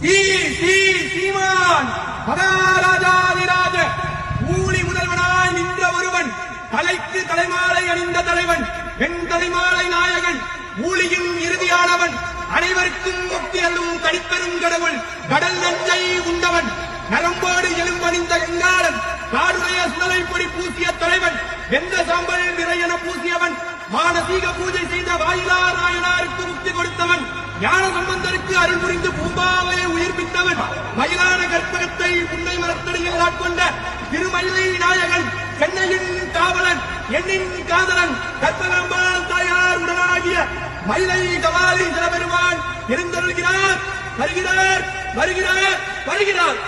சீமான் மகாராஜாதிராஜ ஊழி முதல்வனாய் நின்ற ஒருவன், தலைக்கு தலைமாலை அணிந்த தலைவன், பெண் தலைமாலை நாயகன், ஊழியின் இறுதியானவன், அனைவருக்கும் முக்தி அள்ளும் தனிப்பெரும் கடவுள், கடல் நஞ்சை உண்டவன், நரம்போடு எலும்பணிந்த கங்காளன், காடுடைய சுடலை பொடி பூசிய தலைவன், வெந்த சாம்பல் நிறையென பூசியவன், மானசீக பூஜை செய்த வாயிலா நாயனாருக்கு முக்தி கொடுத்தவன், ஞான சம்பந்தருக்கு அருள் புரிந்து பூம்பாவையை உயிர்ப்பித்தவன், மயிலான கற்பகத்தை உன்னை மரத்தடியில் ஆட்கொண்ட திருமயிலை நாயகன், சென்னையின் காவலன், எண்ணின் காதலன், கற்பகாம்பாள் தாயார் உடனாகிய மயிலை கவாலி சிவபெருமான் எழுந்தருள்கிறார். வருகிறார் வருகிறார் வருகிறார்.